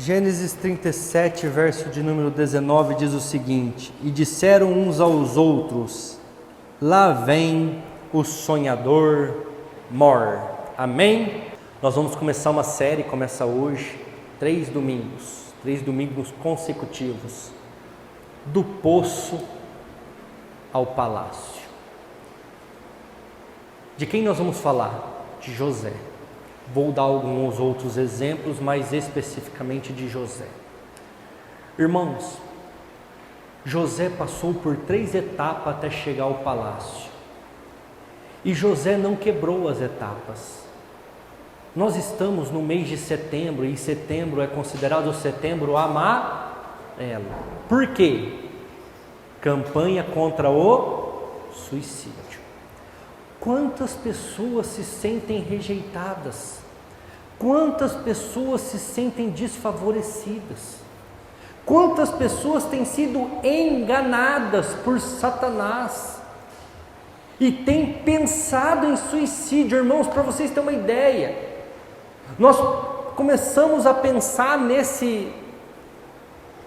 Gênesis 37, verso de número 19, diz o seguinte: e disseram uns aos outros, lá vem o sonhador mor. Amém? Nós vamos começar uma série, começa hoje, 3 domingos consecutivos, do poço ao palácio. De quem nós vamos falar? De José. Vou dar alguns outros exemplos, mas especificamente de José. Irmãos, José passou por 3 etapas até chegar ao palácio. E José não quebrou as etapas. Nós estamos no mês de setembro, e setembro é considerado o setembro amarelo. Por quê? Campanha contra o suicídio. Quantas pessoas se sentem rejeitadas? Quantas pessoas se sentem desfavorecidas? Quantas pessoas têm sido enganadas por Satanás e têm pensado em suicídio? Irmãos, para vocês terem uma ideia, nós começamos a pensar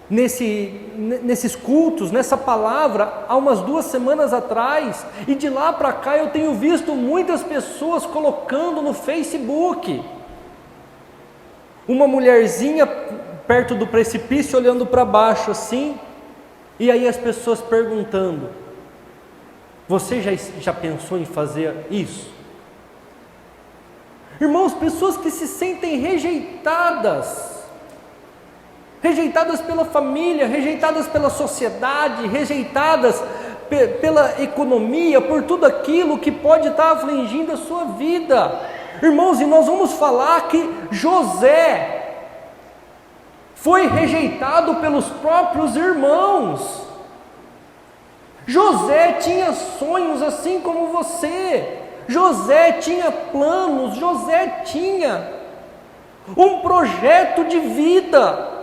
nesses cultos, nessa palavra, há umas 2 semanas atrás, e de lá para cá eu tenho visto muitas pessoas colocando no Facebook, uma mulherzinha perto do precipício olhando para baixo assim, e aí as pessoas perguntando: você já pensou em fazer isso? Irmãos, pessoas que se sentem rejeitadas pela família, rejeitadas pela sociedade, rejeitadas pela economia, por tudo aquilo que pode estar afligindo a sua vida. Irmãos, e nós vamos falar que José foi rejeitado pelos próprios irmãos. José tinha sonhos assim como você. José tinha planos, José tinha um projeto de vida.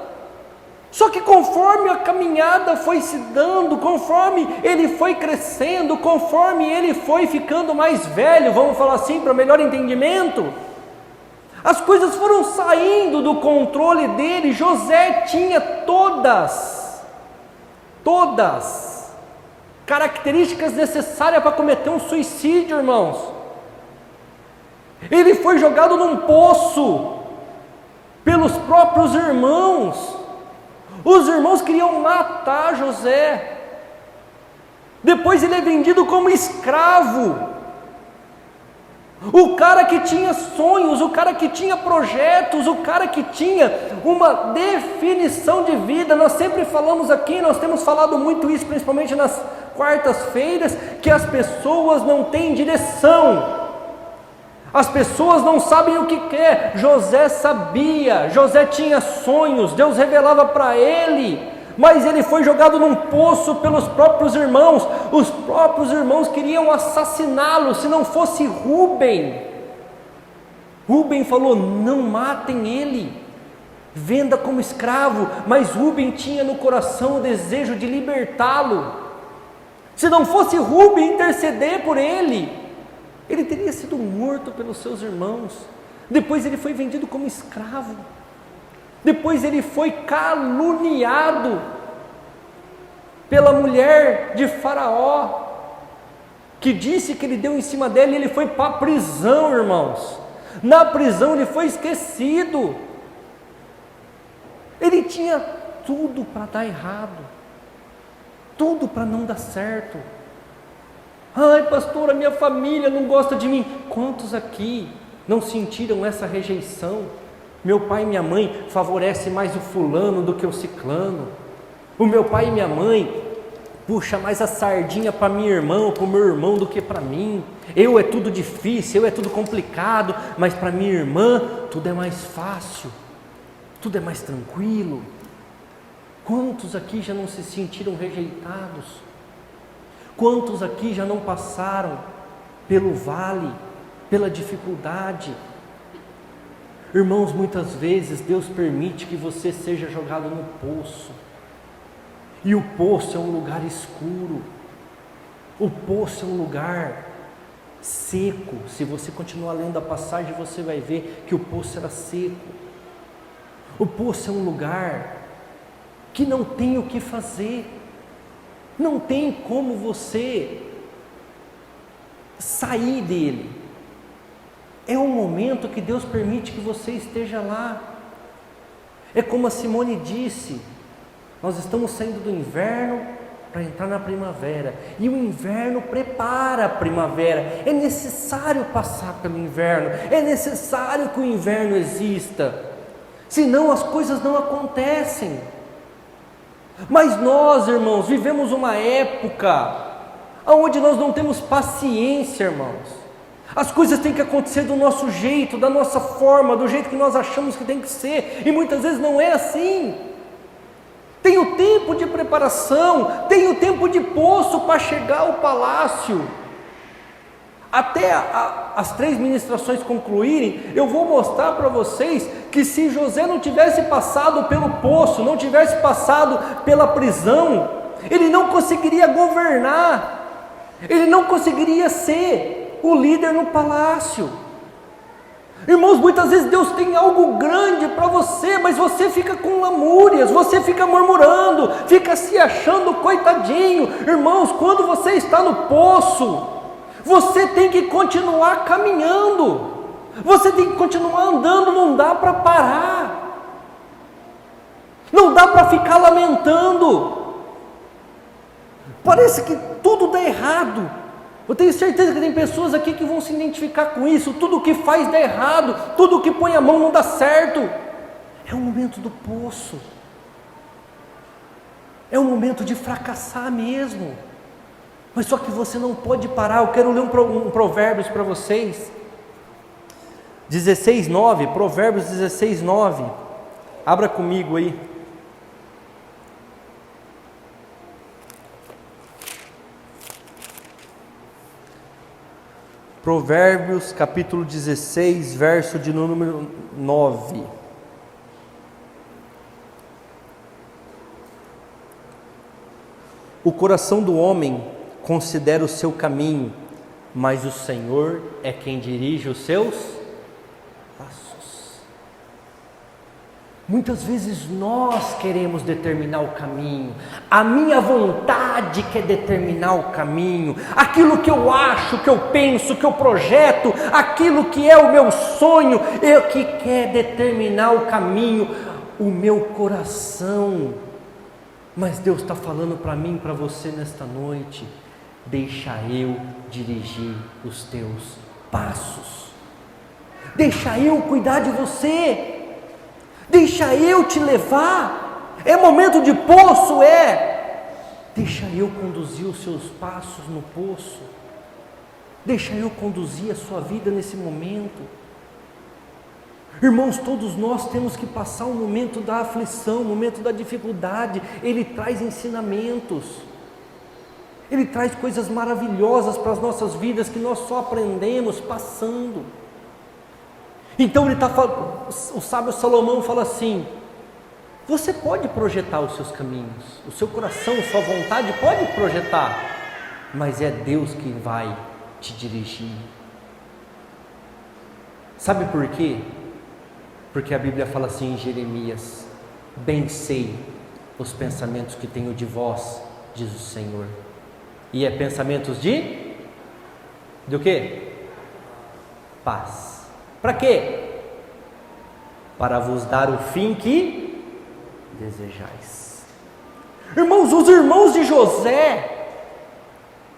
Só que conforme a caminhada foi se dando, conforme ele foi crescendo, conforme ele foi ficando mais velho, vamos falar assim para melhor entendimento, as coisas foram saindo do controle dele. José tinha todas características necessárias para cometer um suicídio, irmãos. Ele foi jogado num poço pelos próprios irmãos. Os irmãos queriam matar José. Depois ele é vendido como escravo. O cara que tinha sonhos, o cara que tinha projetos, o cara que tinha uma definição de vida. Nós sempre falamos aqui, nós temos falado muito isso, principalmente nas quartas-feiras, que as pessoas não têm direção. As pessoas não sabem o que quer. José sabia, José tinha sonhos, Deus revelava para ele, mas ele foi jogado num poço pelos próprios irmãos. Os próprios irmãos queriam assassiná-lo, se não fosse Rúben. Rúben falou: não matem ele, venda como escravo. Mas Rúben tinha no coração o desejo de libertá-lo. Se não fosse Rúben interceder por ele, ele teria sido morto pelos seus irmãos. Depois ele foi vendido como escravo. Depois ele foi caluniado pela mulher de Faraó, que disse que ele deu em cima dele. Ele foi para a prisão, irmãos. Na prisão ele foi esquecido. Ele tinha tudo para dar errado, tudo para não dar certo. Ai, pastor, a minha família não gosta de mim. Quantos aqui não sentiram essa rejeição? Meu pai e minha mãe favorecem mais o fulano do que o ciclano. O meu pai e minha mãe puxa mais a sardinha para minha irmã ou para o meu irmão do que para mim. Eu é tudo difícil, eu é tudo complicado, mas para minha irmã tudo é mais fácil, tudo é mais tranquilo. Quantos aqui já não se sentiram rejeitados? Quantos aqui já não passaram pelo vale, pela dificuldade? Irmãos, muitas vezes Deus permite que você seja jogado no poço. E o poço é um lugar escuro. O poço é um lugar seco. Se você continuar lendo a passagem, você vai ver que o poço era seco. O poço é um lugar que não tem o que fazer, não tem como você sair dele. É um momento que Deus permite que você esteja lá. É como a Simone disse, nós estamos saindo do inverno para entrar na primavera, e o inverno prepara a primavera. É necessário passar pelo inverno, é necessário que o inverno exista, senão as coisas não acontecem. Mas nós, irmãos, vivemos uma época onde nós não temos paciência, irmãos. As coisas têm que acontecer do nosso jeito, da nossa forma, do jeito que nós achamos que tem que ser, e muitas vezes não é assim. Tem o tempo de preparação, tem o tempo de poço para chegar ao palácio. Até as 3 ministrações concluírem, eu vou mostrar para vocês que se José não tivesse passado pelo poço, não tivesse passado pela prisão, ele não conseguiria governar, ele não conseguiria ser o líder no palácio. Irmãos, muitas vezes Deus tem algo grande para você, mas você fica com lamúrias, você fica murmurando, fica se achando coitadinho. Irmãos, quando você está no poço, você tem que continuar caminhando, você tem que continuar andando, não dá para parar, não dá para ficar lamentando. Parece que tudo dá errado. Eu tenho certeza que tem pessoas aqui que vão se identificar com isso. Tudo que faz dá errado, tudo que põe a mão não dá certo. É o momento do poço, é o momento de fracassar mesmo. Mas só que você não pode parar. Eu quero ler um Provérbios para vocês, 16:9, Provérbios 16:9, abra comigo aí. Provérbios capítulo 16, verso de número 9. O coração do homem considera o seu caminho, mas o Senhor é quem dirige os seus passos. Muitas vezes nós queremos determinar o caminho, a minha vontade quer determinar o caminho, aquilo que eu acho, que eu penso, que eu projeto, aquilo que é o meu sonho, eu que quer determinar o caminho, o meu coração. Mas Deus está falando para mim, para você nesta noite: deixa eu dirigir os teus passos, deixa eu cuidar de você, deixa eu te levar. É momento de poço, deixa eu conduzir os seus passos no poço, deixa eu conduzir a sua vida nesse momento. Irmãos, todos nós temos que passar um momento da aflição, um momento da dificuldade. Ele traz ensinamentos, Ele traz coisas maravilhosas para as nossas vidas que nós só aprendemos passando. Então o sábio Salomão fala assim: você pode projetar os seus caminhos, o seu coração, sua vontade pode projetar, mas é Deus quem vai te dirigir. Sabe por quê? Porque a Bíblia fala assim em Jeremias: bem sei os pensamentos que tenho de vós, diz o Senhor. E é pensamentos de quê? Paz. Para quê? Para vos dar o fim que desejais. Irmãos, os irmãos de José,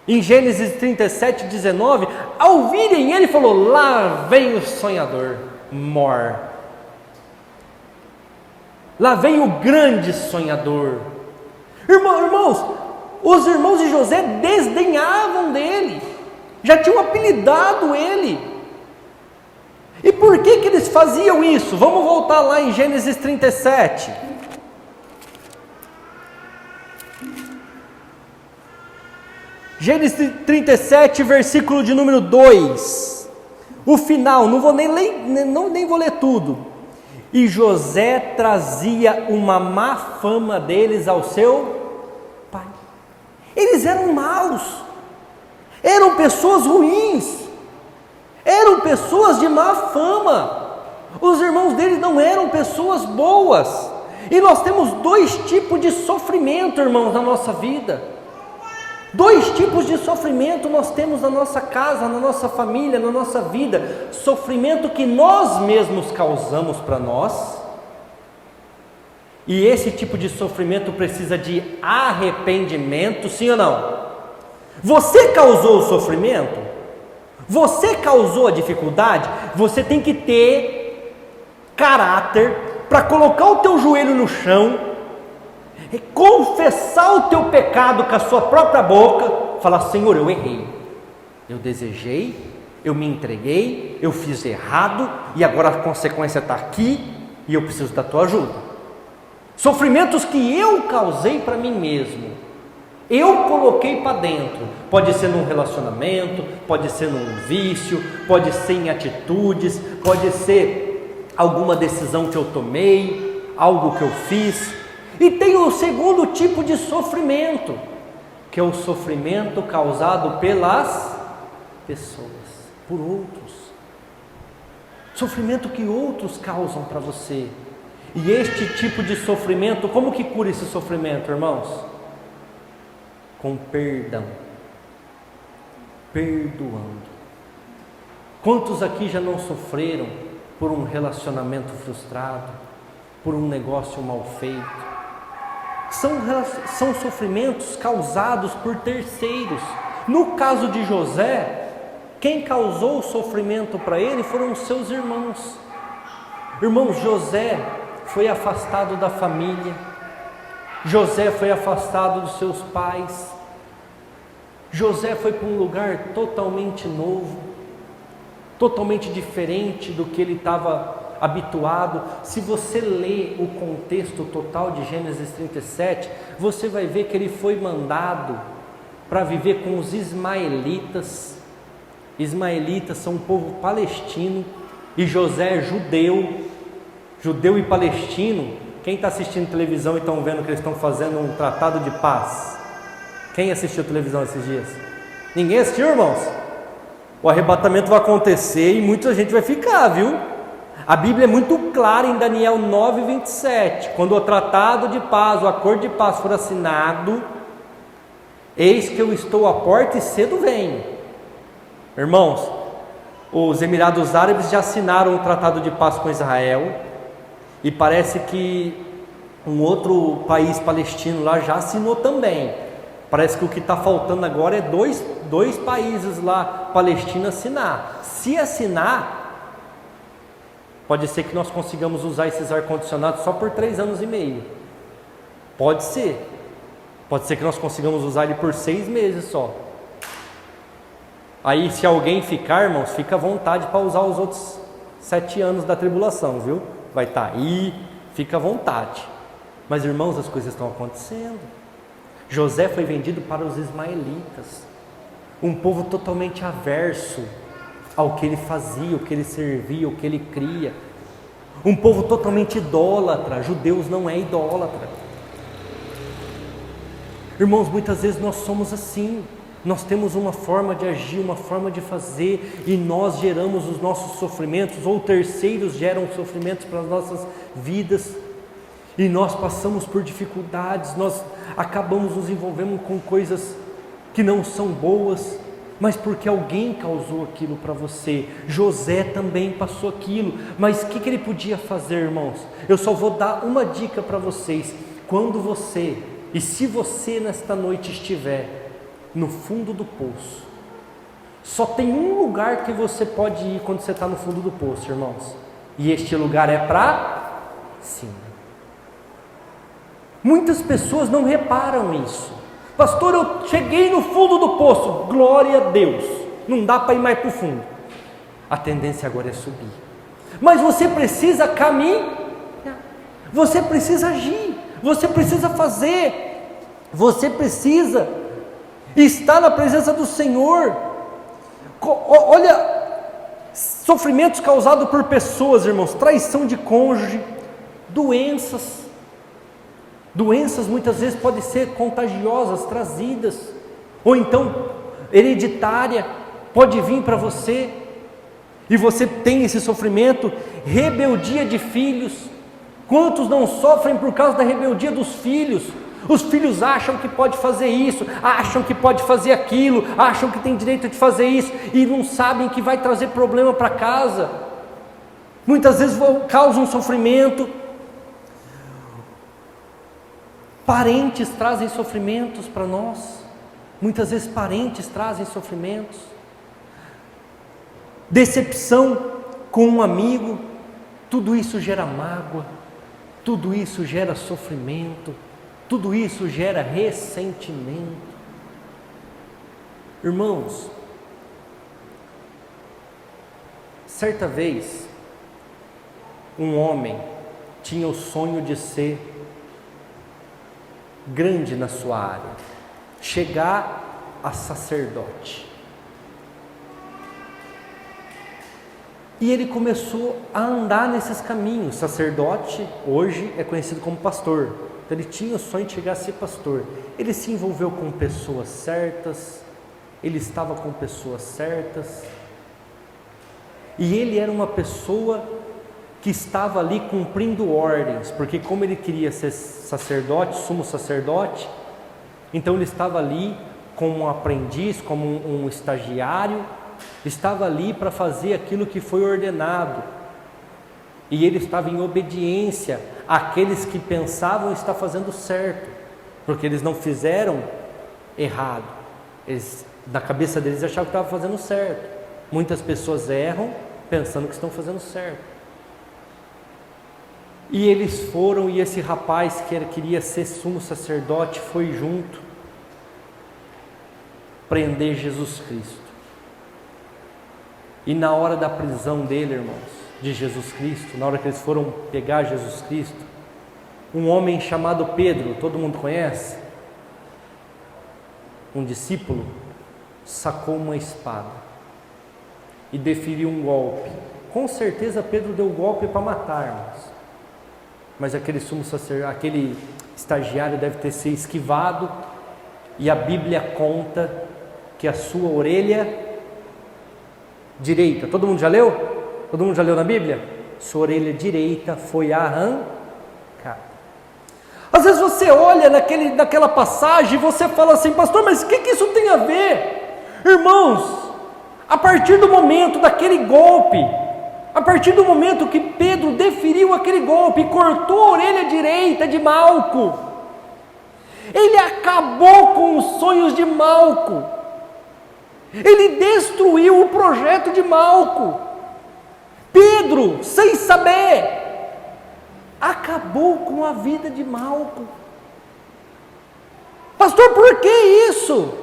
em Gênesis 37:19, ao virem ele, falou: lá vem o sonhador, Mor. Lá vem o grande sonhador. Irmãos, os irmãos de José desdenhavam dele, já tinham apelidado ele. E por que eles faziam isso? Vamos voltar lá em Gênesis 37. Gênesis 37, versículo de número 2. O final, não vou nem vou ler tudo. E José trazia uma má fama deles ao seu pai. Eles eram maus, eram pessoas ruins, eram pessoas de má fama. Os irmãos deles não eram pessoas boas. E nós temos dois tipos de sofrimento, irmãos, na nossa vida. Dois tipos de sofrimento nós temos na nossa casa, na nossa família, na nossa vida. Sofrimento que nós mesmos causamos para nós. E esse tipo de sofrimento precisa de arrependimento, sim ou não? Você causou o sofrimento? Você causou a dificuldade? Você tem que ter caráter para colocar o teu joelho no chão, confessar o teu pecado com a sua própria boca, falar: Senhor, eu errei, eu desejei, eu me entreguei, eu fiz errado, e agora a consequência está aqui, e eu preciso da tua ajuda. Sofrimentos que eu causei para mim mesmo, eu coloquei para dentro, pode ser num relacionamento, pode ser num vício, pode ser em atitudes, pode ser alguma decisão que eu tomei, algo que eu fiz. E tem o segundo tipo de sofrimento, que é o sofrimento causado pelas pessoas, por outros. Sofrimento que outros causam para você. E este tipo de sofrimento, como que cura esse sofrimento, irmãos? Com perdão. Perdoando. Quantos aqui já não sofreram por um relacionamento frustrado, por um negócio mal feito? São sofrimentos causados por terceiros. No caso de José, quem causou o sofrimento para ele foram os seus irmãos. Irmãos, José foi afastado da família, José foi afastado dos seus pais, José foi para um lugar totalmente novo, totalmente diferente do que ele estava habituado. Se você ler o contexto total de Gênesis 37, você vai ver que ele foi mandado para viver com os ismaelitas. Ismaelitas são um povo palestino, e José é judeu e palestino. Quem está assistindo televisão e estão vendo que eles estão fazendo um tratado de paz? Quem assistiu televisão esses dias? Ninguém assistiu, irmãos? O arrebatamento vai acontecer e muita gente vai ficar, viu? A Bíblia é muito clara em Daniel 9:27, quando o tratado de paz, o acordo de paz for assinado, eis que eu estou à porta e cedo venho. Irmãos, os Emirados Árabes já assinaram o tratado de paz com Israel, e parece que um outro país palestino lá já assinou também. Parece que o que está faltando agora é dois países lá, Palestina, assinar. Se assinar, pode ser que nós consigamos usar esses ar-condicionados só por 3 anos e meio. Pode ser que nós consigamos usar ele por 6 meses só. Aí, se alguém ficar, irmãos, fica à vontade para usar os outros 7 anos da tribulação, viu? Vai estar aí, fica à vontade. Mas, irmãos, as coisas estão acontecendo. José foi vendido para os ismaelitas, um povo totalmente averso ao que ele fazia, o que ele servia, o que ele cria, um povo totalmente idólatra. Judeus não é idólatra. Irmãos, muitas vezes nós somos assim. Nós temos uma forma de agir, uma forma de fazer, e nós geramos os nossos sofrimentos, ou terceiros geram sofrimentos para as nossas vidas, e nós passamos por dificuldades, nós acabamos nos envolvendo com coisas que não são boas, mas porque alguém causou aquilo para você. José também passou aquilo, mas o que ele podia fazer, irmãos? Eu só vou dar uma dica para vocês. Quando você, e se você nesta noite estiver no fundo do poço, só tem um lugar que você pode ir quando você está no fundo do poço, irmãos, e este lugar é para cima. Muitas pessoas não reparam isso. Pastor, eu cheguei no fundo do poço, glória a Deus, não dá para ir mais para o fundo. A tendência agora é subir, mas você precisa caminhar, você precisa agir, você precisa fazer, você precisa estar na presença do Senhor. Olha, sofrimentos causados por pessoas, irmãos, traição de cônjuge, doenças muitas vezes podem ser contagiosas, trazidas, ou então hereditária, pode vir para você. E você tem esse sofrimento, rebeldia de filhos. Quantos não sofrem por causa da rebeldia dos filhos? Os filhos acham que pode fazer isso, acham que pode fazer aquilo, acham que tem direito de fazer isso e não sabem que vai trazer problema para casa. Muitas vezes causam sofrimento. Parentes trazem sofrimentos para nós. Muitas vezes parentes trazem sofrimentos. Decepção com um amigo, tudo isso gera mágoa, tudo isso gera sofrimento, tudo isso gera ressentimento. Irmãos, certa vez, um homem tinha o sonho de ser grande na sua área, chegar a sacerdote. E ele começou a andar nesses caminhos. Sacerdote hoje é conhecido como pastor. Então ele tinha o sonho de chegar a ser pastor. Ele se envolveu com pessoas certas, ele estava com pessoas certas, e ele era uma pessoa que estava ali cumprindo ordens, porque como ele queria ser sacerdote, sumo sacerdote, então ele estava ali como um aprendiz, como um estagiário, estava ali para fazer aquilo que foi ordenado, e ele estava em obediência àqueles que pensavam estar fazendo certo, porque eles não fizeram errado, eles, na cabeça deles achavam que estavam fazendo certo. Muitas pessoas erram pensando que estão fazendo certo. E eles foram, e esse rapaz que queria ser sumo sacerdote foi junto prender Jesus Cristo. E na hora da prisão dele, irmãos, de Jesus Cristo, na hora que eles foram pegar Jesus Cristo, um homem chamado Pedro, todo mundo conhece? Um discípulo, sacou uma espada e deferiu um golpe. Com certeza Pedro deu golpe para matar, irmãos. Mas aquele sumo sacerdote, aquele estagiário deve ter se esquivado, e a Bíblia conta que a sua orelha direita, todo mundo já leu? Todo mundo já leu na Bíblia? Sua orelha direita foi arrancada. Às vezes você olha naquela passagem e você fala assim, pastor, mas o que isso tem a ver? Irmãos, a partir do momento daquele golpe, a partir do momento que Pedro deferiu aquele golpe e cortou a orelha direita de Malco, ele acabou com os sonhos de Malco, ele destruiu o projeto de Malco. Pedro, sem saber, acabou com a vida de Malco. Pastor, por que isso?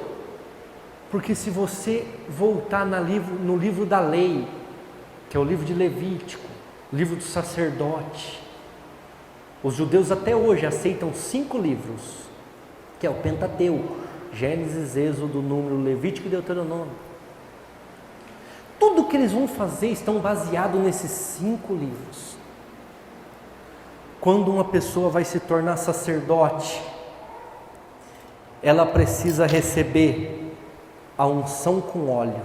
Porque se você voltar no livro da lei, que é o livro de Levítico, o livro do sacerdote, os judeus até hoje aceitam 5 livros, que é o Pentateuco, Gênesis, Êxodo, Número, Levítico e Deuteronômio. Tudo que eles vão fazer estão baseados nesses 5 livros. Quando uma pessoa vai se tornar sacerdote, ela precisa receber a unção com óleo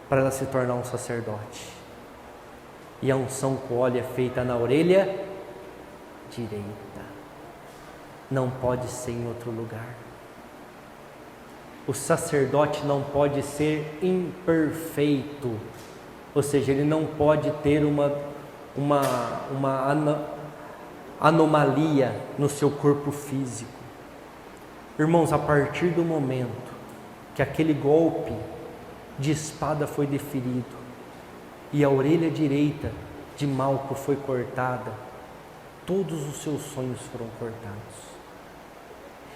para ela se tornar um sacerdote. E a unção com óleo é feita na orelha direita. Não pode ser em outro lugar. O sacerdote não pode ser imperfeito, ou seja, ele não pode ter uma anomalia no seu corpo físico. Irmãos, a partir do momento que aquele golpe de espada foi deferido e a orelha direita de Malco foi cortada, todos os seus sonhos foram cortados.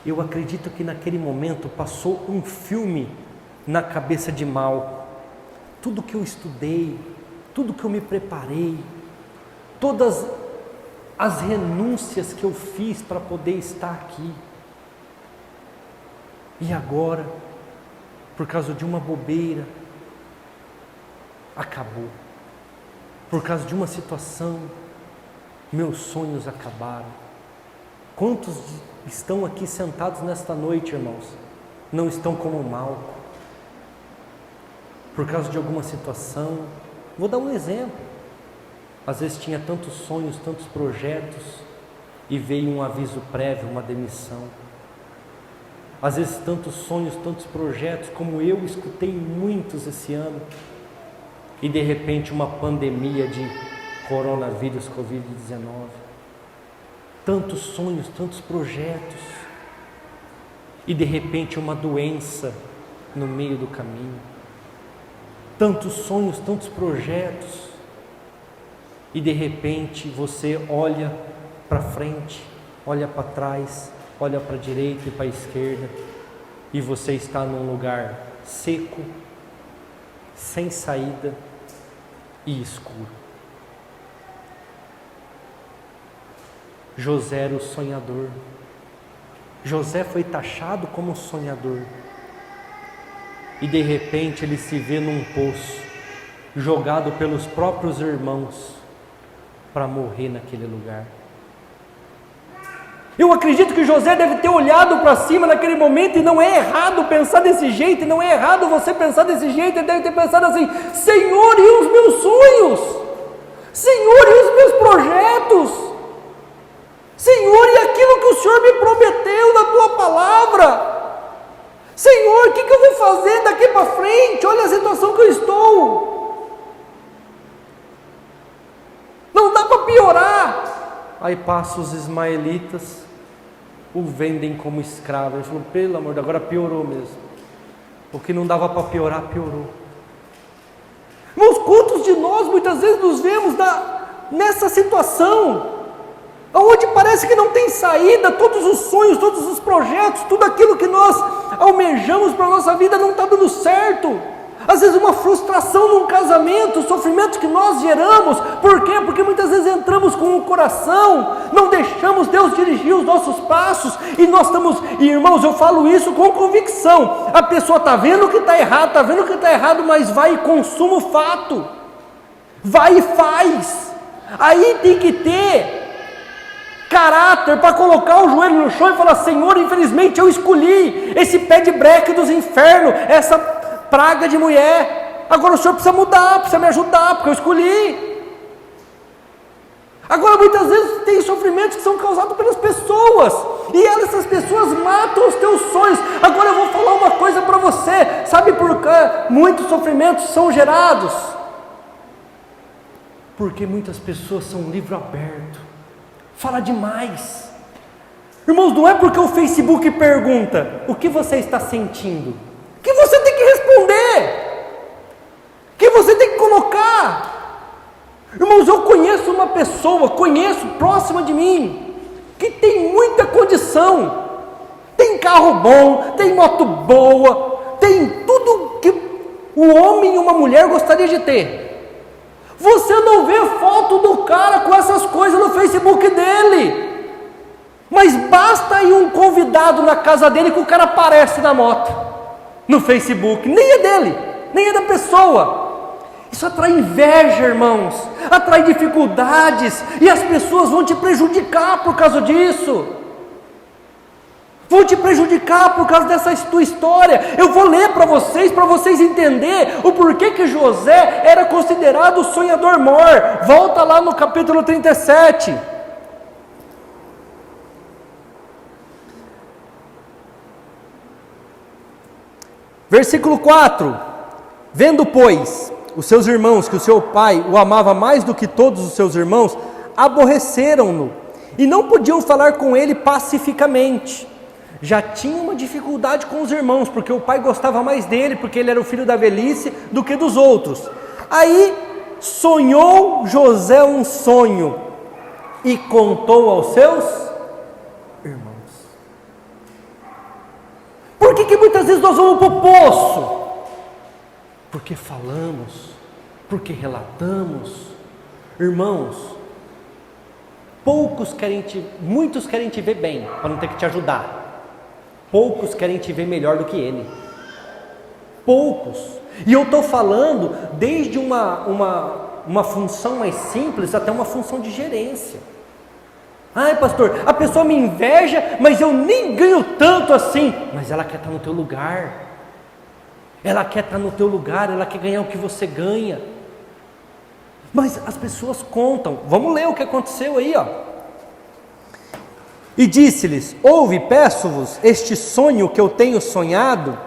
Eu acredito que naquele momento passou um filme na cabeça de Malco. Tudo que eu estudei, tudo que eu me preparei, todas as renúncias que eu fiz para poder estar aqui, e agora, por causa de uma bobeira, acabou. Por causa de uma situação, meus sonhos acabaram. Quantos estão aqui sentados nesta noite, irmãos, não estão como Malco? por causa de alguma situação. Vou dar um exemplo. Às vezes tinha tantos sonhos, tantos projetos, e veio um aviso prévio, uma demissão. Às vezes tantos sonhos, tantos projetos, como eu escutei muitos esse ano, e de repente uma pandemia de coronavírus, Covid-19. Tantos sonhos, tantos projetos, e de repente uma doença no meio do caminho. Tantos sonhos, tantos projetos, e de repente você olha para frente, olha para trás, olha para a direita e para a esquerda, e você está num lugar seco, sem saída e escuro. José era o sonhador. José foi taxado como sonhador, e de repente ele se vê num poço, jogado pelos próprios irmãos para morrer naquele lugar. Eu acredito que José deve ter olhado para cima naquele momento, e não é errado pensar desse jeito, e não é errado você pensar desse jeito. Ele deve ter pensado assim: Senhor, e os meus sonhos? Senhor, e os meus projetos? Senhor, e aquilo que o Senhor me prometeu na tua palavra? Senhor, o que eu vou fazer daqui para frente? Olha a situação que eu estou. Não dá para piorar. Aí passa os ismaelitas, o vendem como escravo. Ele falou: pelo amor de Deus, agora piorou mesmo. O que não dava para piorar, piorou. Nos cultos de nós, muitas vezes nos vemos nessa situação, onde parece que não tem saída. Todos os sonhos, todos os projetos, tudo aquilo que nós almejamos para a nossa vida não está dando certo. Às vezes uma frustração num casamento, sofrimento que nós geramos. Por quê? Porque muitas vezes entramos com o coração, não deixamos Deus dirigir os nossos passos, e nós estamos, e irmãos, eu falo isso com convicção, a pessoa está vendo que está errado, mas vai e consuma o fato, vai e faz. Aí tem que ter caráter para colocar o joelho no chão e falar: Senhor, infelizmente eu escolhi esse pé de breque dos infernos, essa praga de mulher. Agora o Senhor precisa mudar, precisa me ajudar, porque eu escolhi. Agora muitas vezes tem sofrimentos que são causados pelas pessoas, e essas pessoas matam os teus sonhos. Agora eu vou falar uma coisa para você: sabe por que muitos sofrimentos são gerados? Porque muitas pessoas são livro aberto, fala demais. Irmãos, não é porque o Facebook pergunta o que você está sentindo que você tem que responder, que você tem que colocar. Irmãos, eu conheço uma pessoa, próxima de mim, que tem muita condição, tem carro bom, tem moto boa, tem tudo que o homem e uma mulher gostaria de ter. Você não vê foto do cara com essas coisas no Facebook dele, mas basta ir um convidado na casa dele que o cara aparece na moto, no Facebook. Nem é dele, nem é da pessoa. Isso atrai inveja, irmãos, atrai dificuldades, e as pessoas vão te prejudicar por causa disso, vão te prejudicar por causa dessa tua história. Eu vou ler para vocês entenderem o porquê que José era considerado o sonhador mor. Volta lá no capítulo 37. Versículo 4: Vendo, pois, os seus irmãos que o seu pai o amava mais do que todos os seus irmãos, aborreceram-no, e não podiam falar com ele pacificamente. Já tinha uma dificuldade com os irmãos, porque o pai gostava mais dele, porque ele era o filho da velhice, do que dos outros. Aí sonhou José um sonho, e contou aos seus irmãos. Por que muitas vezes nós vamos para o poço? Porque falamos, porque relatamos. Irmãos, muitos querem te ver bem, para não ter que te ajudar. Poucos querem te ver melhor do que ele. Poucos. E eu estou falando desde uma função mais simples até uma função de gerência. Ai, pastor, a pessoa me inveja, mas eu nem ganho tanto assim. Mas ela quer estar no teu lugar. ela quer estar no teu lugar, ela quer ganhar o que você ganha. Mas as pessoas contam. Vamos ler o que aconteceu aí, ó. E disse-lhes: ouve, peço-vos, este sonho que eu tenho sonhado.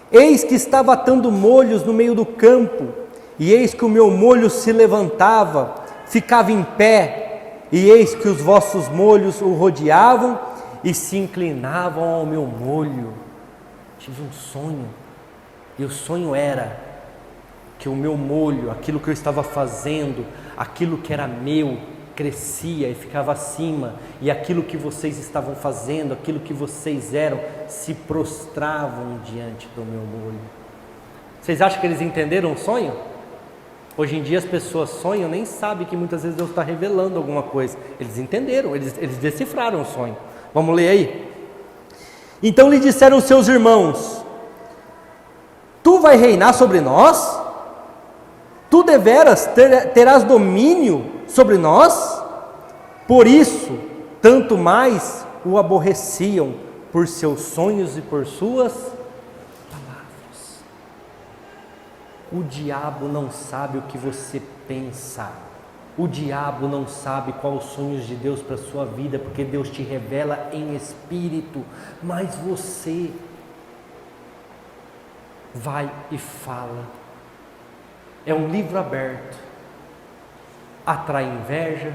Eis que estava atando molhos no meio do campo, e eis que o meu molho se levantava, ficava em pé, e eis que os vossos molhos o rodeavam e se inclinavam ao meu molho. Tive um sonho, e o sonho era que o meu molho, aquilo que eu estava fazendo, aquilo que era meu, crescia e ficava acima, e aquilo que vocês estavam fazendo, aquilo que vocês eram, se prostravam diante do meu molho. Vocês acham que eles entenderam o sonho? Hoje em dia as pessoas sonham, nem sabem que muitas vezes Deus está revelando alguma coisa. Eles entenderam, eles decifraram o sonho. Vamos ler aí? Então lhe disseram os seus irmãos: tu vai reinar sobre nós? Tu deveras terás domínio sobre nós? Por isso, tanto mais o aborreciam por seus sonhos e por suas palavras. O diabo não sabe o que você pensa. O diabo não sabe quais os sonhos de Deus para a sua vida, porque Deus te revela em espírito, mas você vai e fala. É um livro aberto, atrai inveja,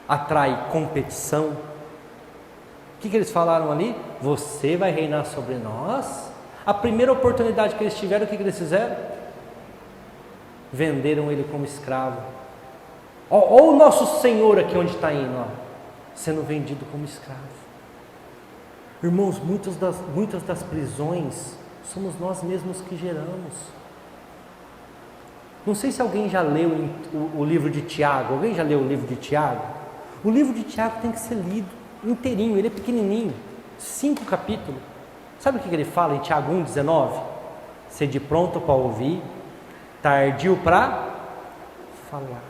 atrai competição. O que eles falaram ali? Você vai reinar sobre nós? A primeira oportunidade que eles tiveram, o que eles fizeram? Venderam ele como escravo. Olha o nosso Senhor aqui onde está indo, ó, sendo vendido como escravo. Irmãos, muitas das prisões somos nós mesmos que geramos. Não sei se alguém já leu o livro de Tiago. Alguém já leu o livro de Tiago? O livro de Tiago tem que ser lido inteirinho, ele é pequenininho, 5 capítulos. Sabe o que ele fala em Tiago 1,19? Sede pronto para ouvir, tardio para falar.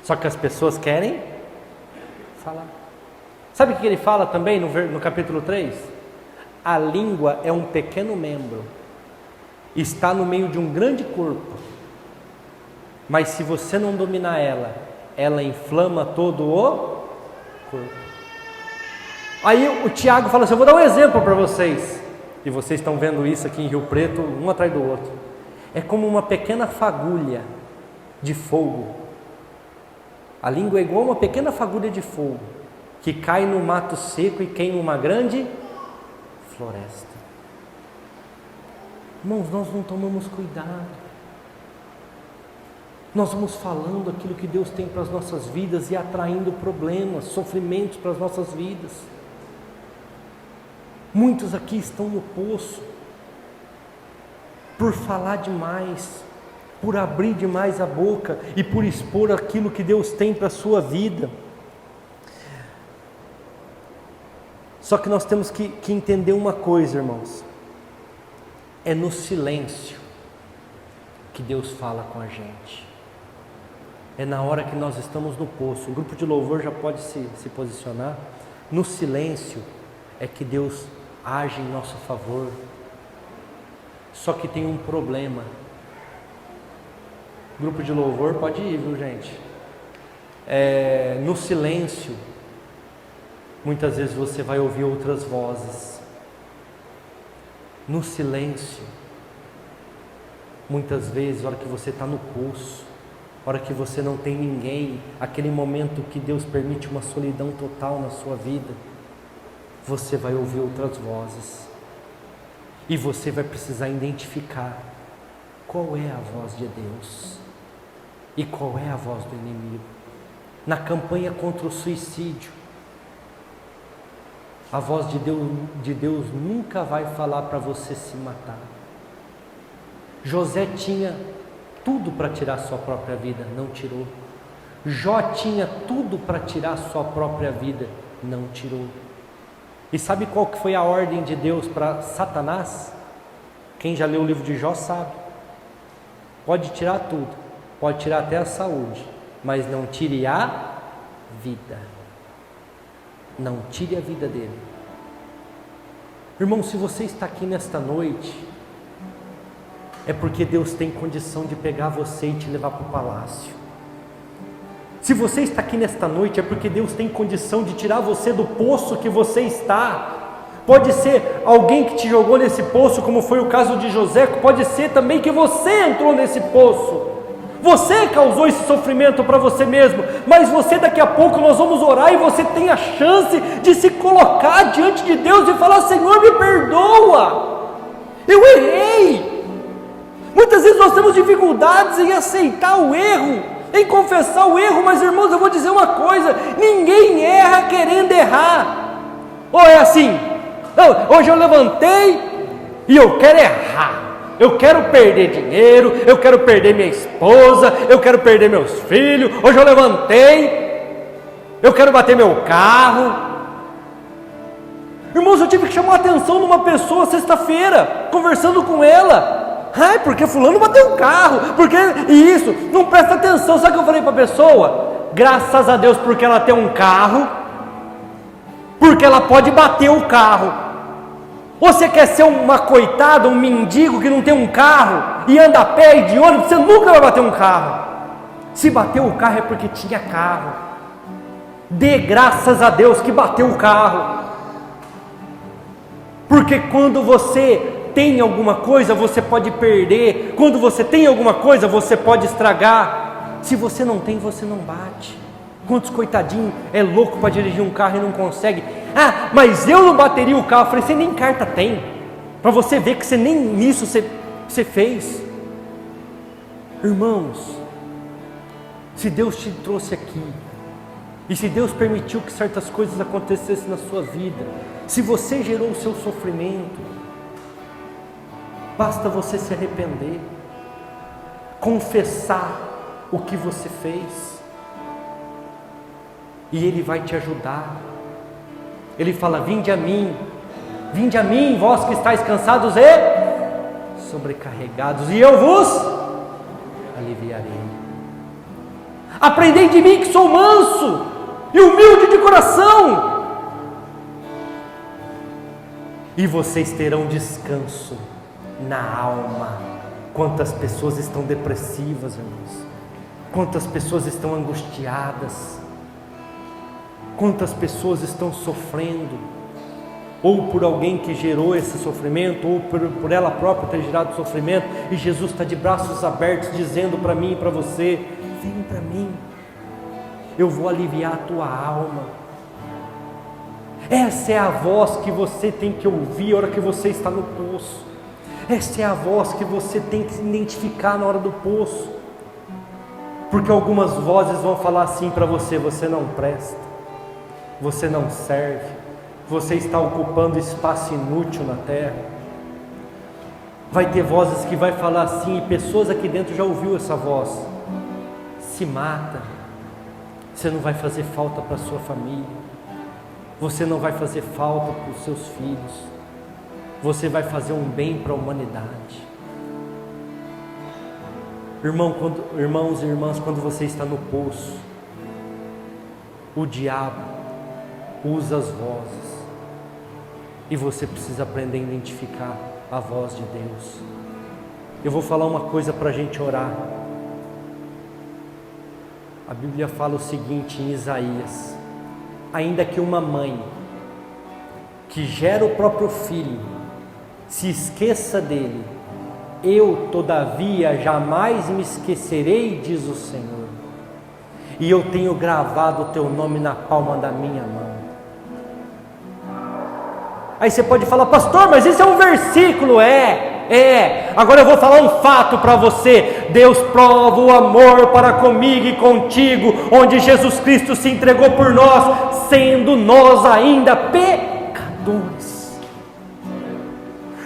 Só que as pessoas querem falar. Sabe o que ele fala também no capítulo 3? A língua é um pequeno membro, está no meio de um grande corpo. Mas se você não dominar ela, ela inflama todo o corpo. Aí o Tiago fala assim: eu vou dar um exemplo para vocês. E vocês estão vendo isso aqui em Rio Preto, um atrás do outro. É como uma pequena fagulha de fogo. A língua é igual uma pequena fagulha de fogo, que cai no mato seco e queima uma grande floresta. Irmãos, nós não tomamos cuidado. Nós vamos falando aquilo que Deus tem para as nossas vidas e atraindo problemas, sofrimentos para as nossas vidas. Muitos aqui estão no poço por falar demais, por abrir demais a boca e por expor aquilo que Deus tem para a sua vida. Só que nós temos que entender uma coisa, irmãos: é no silêncio que Deus fala com a gente. É na hora que nós estamos no poço. O grupo de louvor já pode se posicionar. No silêncio é que Deus age em nosso favor. Só que tem um problema. O grupo de louvor pode ir, viu, gente? No silêncio, muitas vezes você vai ouvir outras vozes. No silêncio, muitas vezes, a hora que você está no poço, a hora que você não tem ninguém, aquele momento que Deus permite uma solidão total na sua vida, você vai ouvir outras vozes. E você vai precisar identificar qual é a voz de Deus e qual é a voz do inimigo. Na campanha contra o suicídio, a voz de Deus nunca vai falar para você se matar. José tinha tudo para tirar sua própria vida, não tirou. Jó tinha tudo para tirar sua própria vida, não tirou. E sabe qual que foi a ordem de Deus para Satanás? Quem já leu o livro de Jó sabe. Pode tirar tudo, pode tirar até a saúde, mas não tire a vida. Não tire a vida dele. Irmão, se você está aqui nesta noite é porque Deus tem condição de pegar você e te levar para o palácio. Se você está aqui nesta noite, é porque Deus tem condição de tirar você do poço que você está. Pode ser alguém que te jogou nesse poço, como foi o caso de José, pode ser também que você entrou nesse poço. Você causou esse sofrimento para você mesmo, mas você, daqui a pouco nós vamos orar e você tem a chance de se colocar diante de Deus e falar: Senhor, me perdoa, eu errei. Muitas vezes nós temos dificuldades em aceitar o erro, em confessar o erro, mas irmãos, eu vou dizer uma coisa: ninguém erra querendo errar. Ou é assim: não, hoje eu levantei e eu quero errar. Eu quero perder dinheiro, eu quero perder minha esposa, eu quero perder meus filhos. Hoje eu levantei, eu quero bater meu carro. Irmãos, eu tive que chamar a atenção de uma pessoa sexta-feira, conversando com ela. Ai, porque fulano bateu o carro, porque isso, não presta atenção. Sabe o que eu falei para a pessoa? Graças a Deus porque ela tem um carro, porque ela pode bater o carro. Ou você quer ser uma coitada, um mendigo que não tem um carro e anda a pé e de ônibus, você nunca vai bater um carro. Se bateu o carro é porque tinha carro. Dê graças a Deus que bateu o carro. Porque quando você tem alguma coisa, você pode perder. Quando você tem alguma coisa, você pode estragar. Se você não tem, você não bate. Quantos coitadinhos é louco para dirigir um carro e não consegue? Ah, mas eu não bateria o carro. Eu falei: você nem carta tem, para você ver que você nem nisso você fez. Irmãos, se Deus te trouxe aqui, e se Deus permitiu que certas coisas acontecessem na sua vida, se você gerou o seu sofrimento, basta você se arrepender, confessar o que você fez, e Ele vai te ajudar. Ele fala: vinde a mim, vós que estáis cansados e sobrecarregados, e eu vos aliviarei. Aprendei de mim, que sou manso e humilde de coração, e vocês terão descanso na alma. Quantas pessoas estão depressivas, irmãos? Quantas pessoas estão angustiadas? Quantas pessoas estão sofrendo, ou por alguém que gerou esse sofrimento, ou por ela própria ter gerado sofrimento, e Jesus está de braços abertos dizendo para mim e para você: vem para mim, eu vou aliviar a tua alma. Essa é a voz que você tem que ouvir na hora que você está no poço. Essa é a voz que você tem que identificar na hora do poço, porque algumas vozes vão falar assim para você: você não presta, você não serve, você está ocupando espaço inútil na terra. Vai ter vozes que vai falar assim, e pessoas aqui dentro já ouviu essa voz: se mata, você não vai fazer falta para a sua família, você não vai fazer falta para os seus filhos, você vai fazer um bem para a humanidade. Irmãos e irmãs, quando você está no poço, o diabo usa as vozes, e você precisa aprender a identificar a voz de Deus. Eu vou falar uma coisa para a gente orar. A Bíblia fala o seguinte em Isaías: ainda que uma mãe que gera o próprio filho se esqueça dele, eu todavia jamais me esquecerei, diz o Senhor, e eu tenho gravado o teu nome na palma da minha mão. Aí você pode falar: pastor, mas isso é um versículo. Agora eu vou falar um fato para você. Deus prova o amor para comigo e contigo, onde Jesus Cristo se entregou por nós, sendo nós ainda pecadores.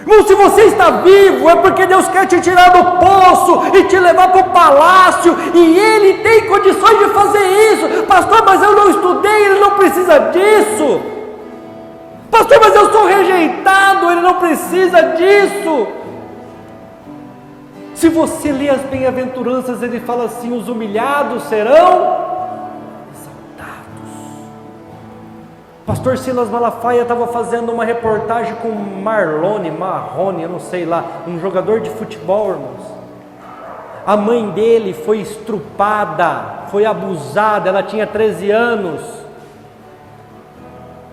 Irmão, se você está vivo, é porque Deus quer te tirar do poço e te levar para o palácio, e Ele tem condições de fazer isso. Pastor, mas eu não estudei, Ele não precisa disso. Pastor, mas eu sou rejeitado, Ele não precisa disso. Se você lê as bem-aventuranças, Ele fala assim: os humilhados serão exaltados. Pastor Silas Malafaia estava fazendo uma reportagem com Marrone, eu não sei lá, um jogador de futebol, irmãos. A mãe dele foi estrupada, foi abusada, ela tinha 13 anos.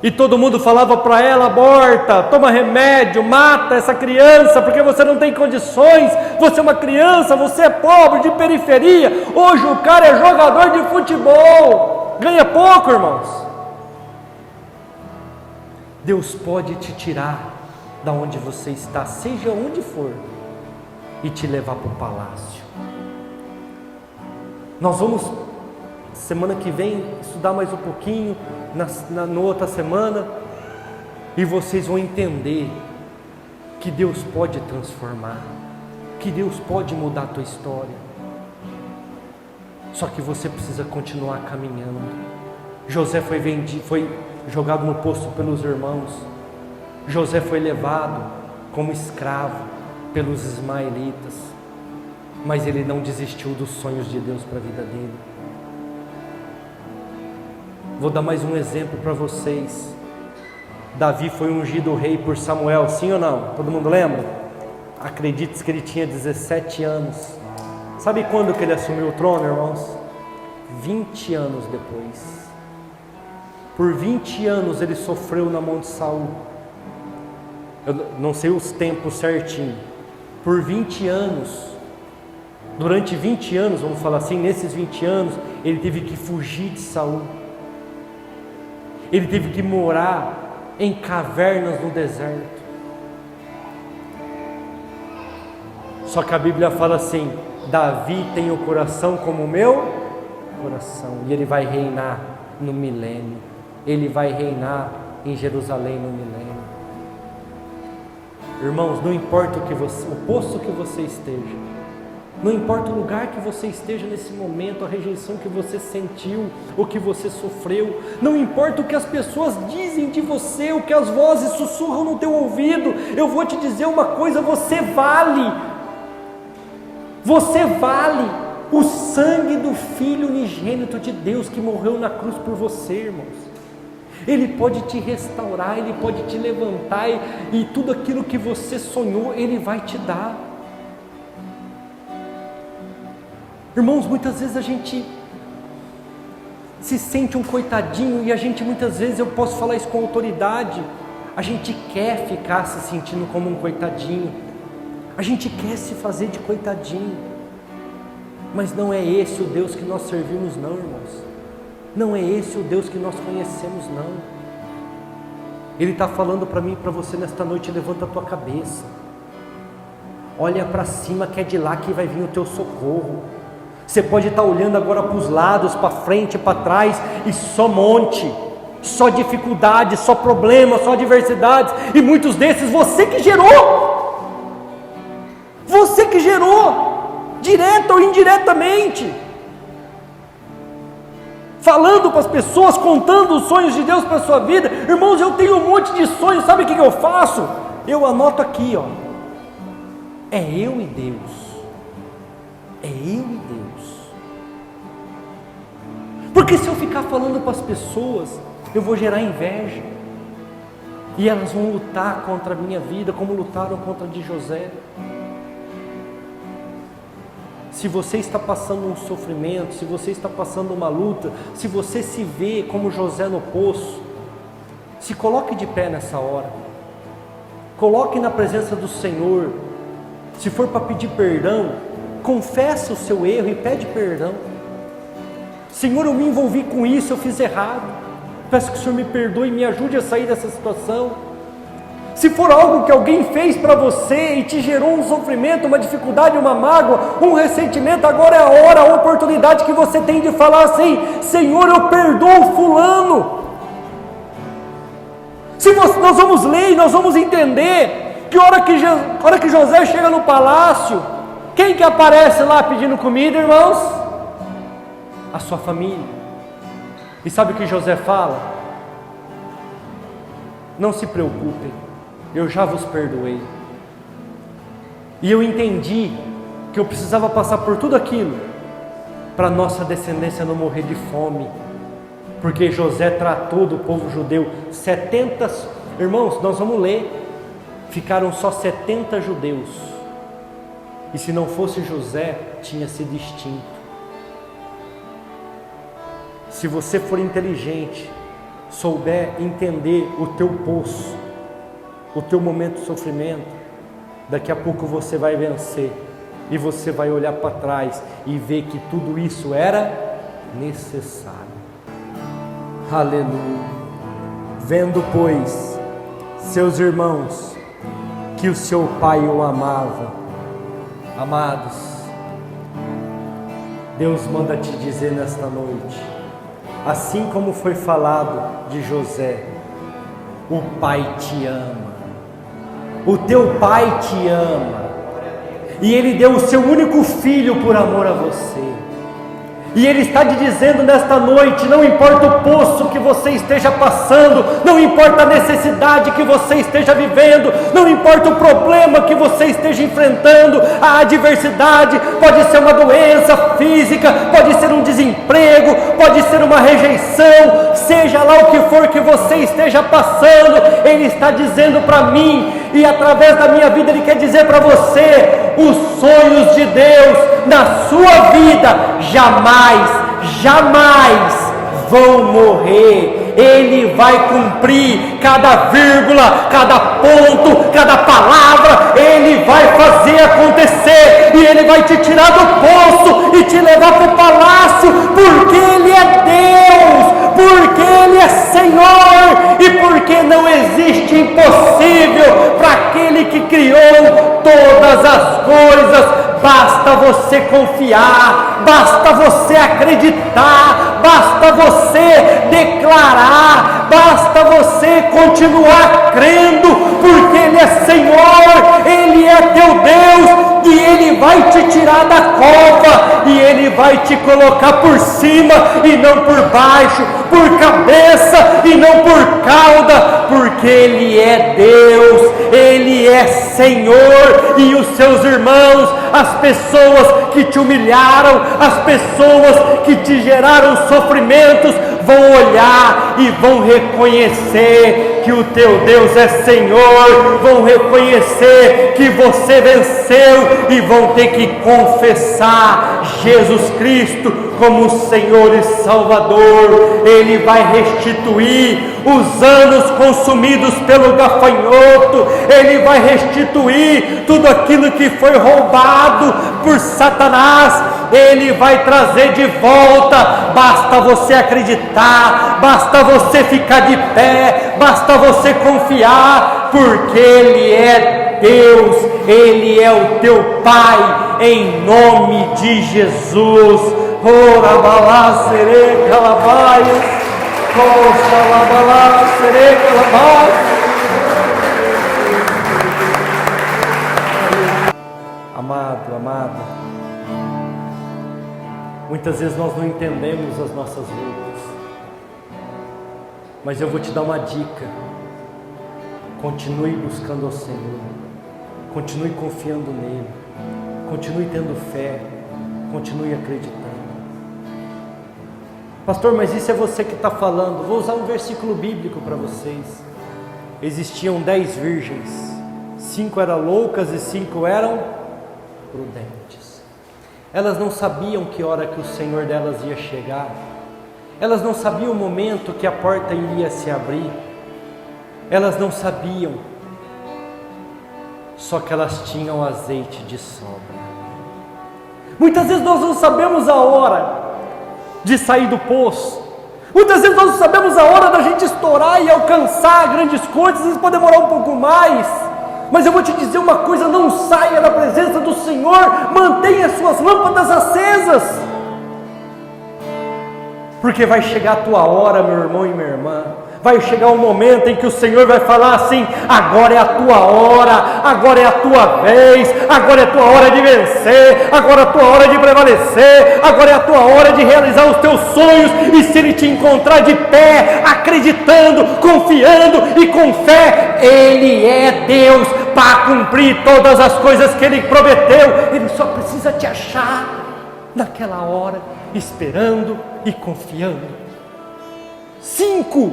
E todo mundo falava para ela: aborta, toma remédio, mata essa criança, porque você não tem condições, você é uma criança, você é pobre, de periferia. Hoje o cara é jogador de futebol, ganha pouco, irmãos. Deus pode te tirar da onde você está, seja onde for, e te levar para o palácio. Nós vamos, semana que vem, estudar mais um pouquinho, na outra semana, e vocês vão entender que Deus pode transformar, que Deus pode mudar a tua história. Só que você precisa continuar caminhando. José foi jogado no poço pelos irmãos. José foi levado como escravo pelos ismaelitas, mas ele não desistiu dos sonhos de Deus para a vida dele. Vou dar mais um exemplo para vocês. Davi foi ungido rei por Samuel, sim ou não? Todo mundo lembra? Acredite que ele tinha 17 anos. Sabe quando que ele assumiu o trono, irmãos? 20 anos depois. Por 20 anos ele sofreu na mão de Saul. Eu não sei os tempos certinho. Por 20 anos, durante 20 anos, vamos falar assim, nesses 20 anos, ele teve que fugir de Saul. Ele teve que morar em cavernas no deserto. Só que a Bíblia fala assim: Davi tem o coração como o meu coração, e ele vai reinar no milênio. Ele vai reinar em Jerusalém no milênio. Irmãos, não importa o poço que você esteja, não importa o lugar que você esteja nesse momento, a rejeição que você sentiu, o que você sofreu, não importa o que as pessoas dizem de você, o que as vozes sussurram no teu ouvido, eu vou te dizer uma coisa: você vale o sangue do Filho unigênito de Deus que morreu na cruz por você, irmãos. Ele pode te restaurar, Ele pode te levantar, e tudo aquilo que você sonhou, Ele vai te dar. Irmãos, muitas vezes a gente se sente um coitadinho, e a gente muitas vezes, eu posso falar isso com autoridade, a gente quer ficar se sentindo como um coitadinho, a gente quer se fazer de coitadinho, mas não é esse o Deus que nós servimos, não, irmãos. Não é esse o Deus que nós conhecemos, não. Ele está falando para mim e para você nesta noite: levanta a tua cabeça, olha para cima, que é de lá que vai vir o teu socorro. Você pode estar olhando agora para os lados, para frente, para trás, e só monte, só dificuldades, só problemas, só adversidades, e muitos desses você que gerou, direta ou indiretamente, falando para as pessoas, contando os sonhos de Deus para a sua vida. Irmãos, eu tenho um monte de sonhos, sabe o que eu faço? Eu anoto aqui, ó. É eu e Deus. É eu e Deus. Porque se eu ficar falando para as pessoas, eu vou gerar inveja, e elas vão lutar contra a minha vida, como lutaram contra a de José. Se você está passando um sofrimento, se você está passando uma luta, se você se vê como José no poço, se coloque de pé nessa hora, coloque na presença do Senhor. Se for para pedir perdão, confessa o seu erro e pede perdão. Senhor, eu me envolvi com isso, eu fiz errado, peço que o Senhor me perdoe e me ajude a sair dessa situação. Se for algo que alguém fez para você e te gerou um sofrimento, uma dificuldade, uma mágoa, um ressentimento, agora é a hora, a oportunidade que você tem de falar assim: Senhor, eu perdoo fulano. Nós vamos ler e nós vamos entender que hora que José chega no palácio, quem que aparece lá pedindo comida, irmãos? A sua família. E sabe o que José fala? Não se preocupem, eu já vos perdoei. E eu entendi que eu precisava passar por tudo aquilo para nossa descendência não morrer de fome, porque José tratou do povo judeu 70, irmãos, nós vamos ler, ficaram só 70 judeus, e se não fosse José, tinha sido extinto. Se você for inteligente, souber entender o teu poço, o teu momento de sofrimento, daqui a pouco você vai vencer, e você vai olhar para trás e ver que tudo isso era necessário. Aleluia. Vendo, pois, seus irmãos, que o seu pai o amava. Amados, Deus manda te dizer nesta noite, assim como foi falado de José, o Pai te ama, o teu Pai te ama, e Ele deu o seu único filho por amor a você. E Ele está te dizendo nesta noite, não importa o poço que você esteja passando, não importa a necessidade que você esteja vivendo, não importa o problema que você esteja enfrentando, a adversidade, pode ser uma doença física, pode ser um desemprego, pode ser uma rejeição, seja lá o que for que você esteja passando, Ele está dizendo para mim, e através da minha vida Ele quer dizer para você, os sonhos de Deus na sua vida jamais vão morrer. Ele vai cumprir cada vírgula, cada ponto, cada palavra. Ele vai fazer acontecer, e Ele vai te tirar do poço e te levar para o palácio, porque Ele é Deus, porque Ele é Senhor, e porque não existe impossível para aquele que criou todas as coisas. Basta você confiar, basta você acreditar, basta você declarar, basta você continuar crendo, porque Ele é Senhor, Ele é teu Deus, e Ele vai te tirar da cova, e Ele vai te colocar por cima e não por baixo, por cabeça e não por cauda, porque Ele é Deus, Ele é Senhor, e os seus irmãos, as pessoas que te humilharam, as pessoas que te geraram sofrimentos, vão olhar e vão reconhecer que o teu Deus é Senhor, vão reconhecer que você venceu, e vão ter que confessar Jesus Cristo como Senhor e Salvador. Ele vai restituir os anos consumidos pelo gafanhoto, Ele vai restituir tudo aquilo que foi roubado por Satanás, Ele vai trazer de volta. Basta você acreditar, basta você ficar de pé, basta você confiar, porque Ele é Deus, Ele é o teu Pai, em nome de Jesus. Ora balá serê calabaias, costa labalá serê calabaias. Amado, amada, muitas vezes nós não entendemos as nossas lutas, mas eu vou te dar uma dica: continue buscando ao Senhor, continue confiando nele, continue tendo fé, continue acreditando. Pastor, mas isso é você que está falando. Vou usar um versículo bíblico para vocês. Existiam 10 virgens, 5 eram loucas e 5 eram prudentes. Elas não sabiam que hora que o Senhor delas ia chegar, elas não sabiam o momento que a porta iria se abrir, elas não sabiam, só que elas tinham azeite de sobra. Muitas vezes nós não sabemos a hora de sair do poço, muitas vezes nós não sabemos a hora da gente estourar e alcançar grandes coisas. Às vezes pode demorar um pouco mais, mas eu vou te dizer uma coisa: não saia da presença do Senhor, mantenha suas lâmpadas acesas, porque vai chegar a tua hora, meu irmão e minha irmã. Vai chegar um momento em que o Senhor vai falar assim: agora é a tua hora, agora é a tua vez, agora é a tua hora de vencer, agora é a tua hora de prevalecer, agora é a tua hora de realizar os teus sonhos. E se Ele te encontrar de pé, acreditando, confiando e com fé, Ele é Deus para cumprir todas as coisas que Ele prometeu. Ele só precisa te achar naquela hora, esperando e confiando. 5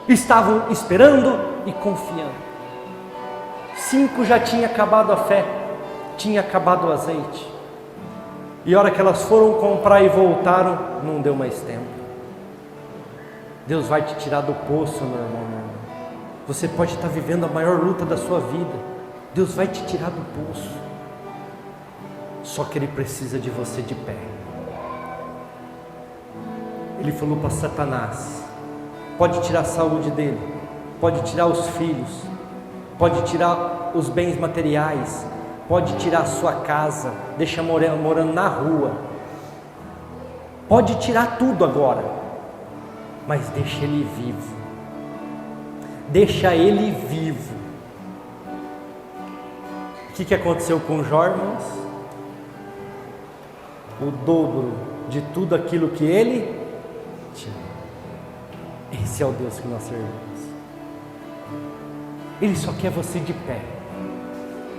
estavam esperando e confiando. 5 já tinha acabado a fé, tinha acabado o azeite. E a hora que elas foram comprar e voltaram, não deu mais tempo. Deus vai te tirar do poço, meu irmão, meu irmão. Você pode estar vivendo a maior luta da sua vida. Deus vai te tirar do poço. Só que Ele precisa de você de pé. Ele falou para Satanás: pode tirar a saúde dele, pode tirar os filhos, pode tirar os bens materiais, pode tirar a sua casa, deixa morando na rua, pode tirar tudo agora, mas deixa ele vivo, deixa ele vivo. O que aconteceu com Jó, irmãos? O dobro de tudo aquilo que ele tinha. Esse é o Deus que nós servimos. Ele só quer você de pé.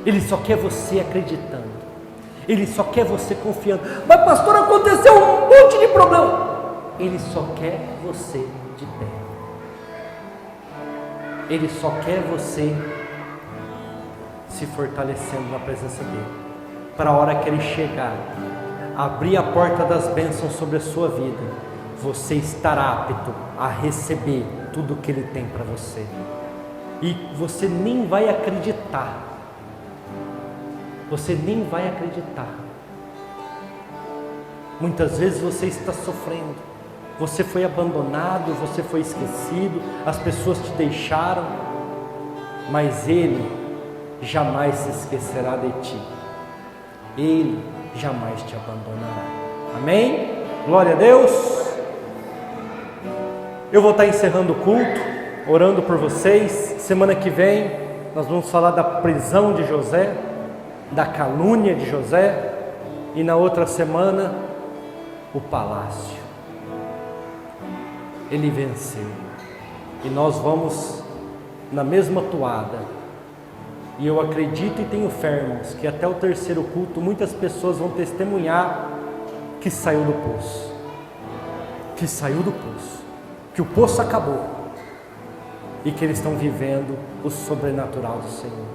Ele só quer você acreditando. Ele só quer você confiando. Mas pastor, aconteceu um monte de problema. Ele só quer você de pé. Ele só quer você se fortalecendo na presença dele. Para a hora que ele chegar, abrir a porta das bênçãos sobre a sua vida, você estará apto a receber tudo que ele tem para você. E você nem vai acreditar. Você nem vai acreditar. Muitas vezes você está sofrendo. Você foi abandonado, você foi esquecido, as pessoas te deixaram, mas Ele jamais se esquecerá de ti. Ele jamais te abandonará. Amém? Glória a Deus. Eu vou estar encerrando o culto, orando por vocês. Semana que vem nós vamos falar da prisão de José, da calúnia de José, e na outra semana o palácio. Ele venceu, e nós vamos na mesma toada. E eu acredito e tenho fé, irmãos, que até o terceiro culto muitas pessoas vão testemunhar que saiu do poço, que saiu do poço, que o poço acabou e que eles estão vivendo o sobrenatural do Senhor.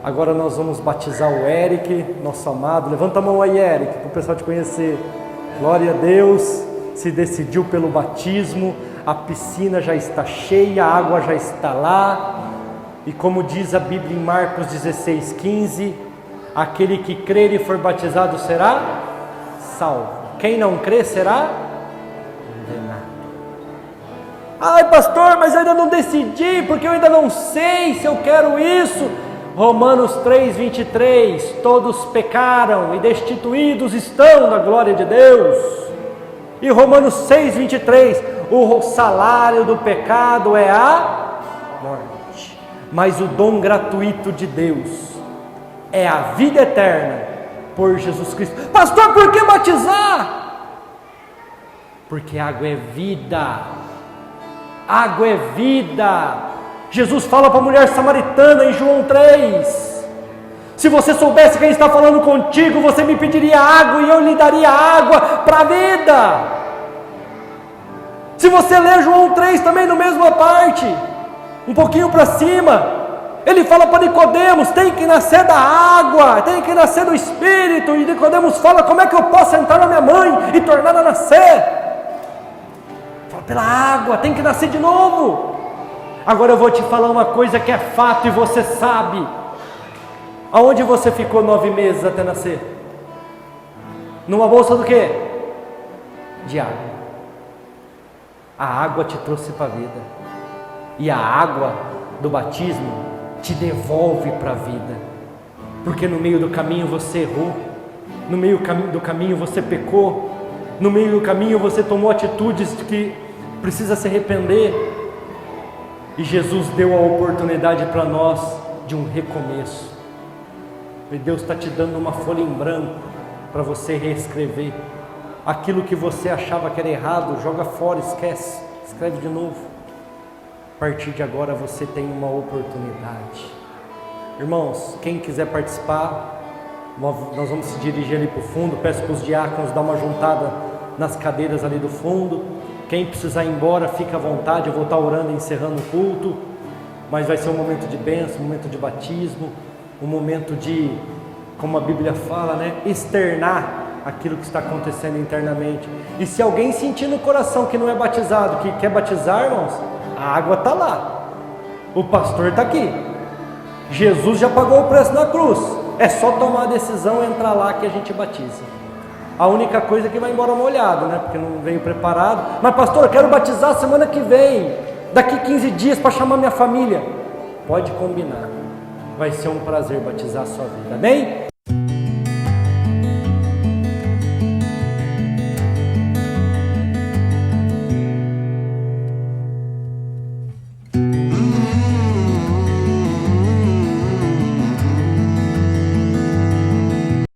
Agora nós vamos batizar o Eric, nosso amado. Levanta a mão aí, Eric, para o pessoal te conhecer. Glória a Deus. Se decidiu pelo batismo, a piscina já está cheia, a água já está lá. E como diz a Bíblia em Marcos 16:15, aquele que crer e for batizado será salvo. Quem não crê será condenado. Ai pastor, mas eu ainda não decidi, porque eu ainda não sei se eu quero isso. Romanos 3:23, todos pecaram e destituídos estão da glória de Deus. E Romanos 6:23, o salário do pecado é a morte, mas o dom gratuito de Deus é a vida eterna por Jesus Cristo. Pastor, por que batizar? Porque água é vida. Água é vida. Jesus fala para a mulher samaritana em João 3, se você soubesse quem está falando contigo, você me pediria água e eu lhe daria água para a vida. Se você ler João 3 também na mesma parte, um pouquinho para cima, ele fala para Nicodemos, tem que nascer da água, tem que nascer do Espírito. E Nicodemos fala, como é que eu posso entrar na minha mãe e torná-la a nascer? Fala, pela água, tem que nascer de novo. Agora eu vou te falar uma coisa que é fato e você sabe. Aonde você ficou 9 meses até nascer? Numa bolsa do quê? De água. A água te trouxe para a vida. E a água do batismo te devolve para a vida. Porque no meio do caminho você errou. No meio do caminho você pecou. No meio do caminho você tomou atitudes que precisa se arrepender. E Jesus deu a oportunidade para nós de um recomeço. E Deus está te dando uma folha em branco para você reescrever. Aquilo que você achava que era errado, joga fora, esquece, escreve de novo. A partir de agora você tem uma oportunidade. Irmãos, quem quiser participar, nós vamos se dirigir ali para o fundo. Peço para os diáconos dar uma juntada nas cadeiras ali do fundo. Quem precisar ir embora, fica à vontade, eu vou estar orando e encerrando o culto, mas vai ser um momento de bênção, um momento de batismo, um momento de, como a Bíblia fala, né, externar aquilo que está acontecendo internamente. E se alguém sentir no coração que não é batizado, que quer batizar, irmãos, a água está lá, o pastor está aqui, Jesus já pagou o preço na cruz, é só tomar a decisão e entrar lá que a gente batiza. A única coisa é que vai embora molhado, né? Porque não veio preparado. Mas pastor, eu quero batizar semana que vem, daqui 15 dias, para chamar minha família. Pode combinar, vai ser um prazer batizar a sua vida, amém?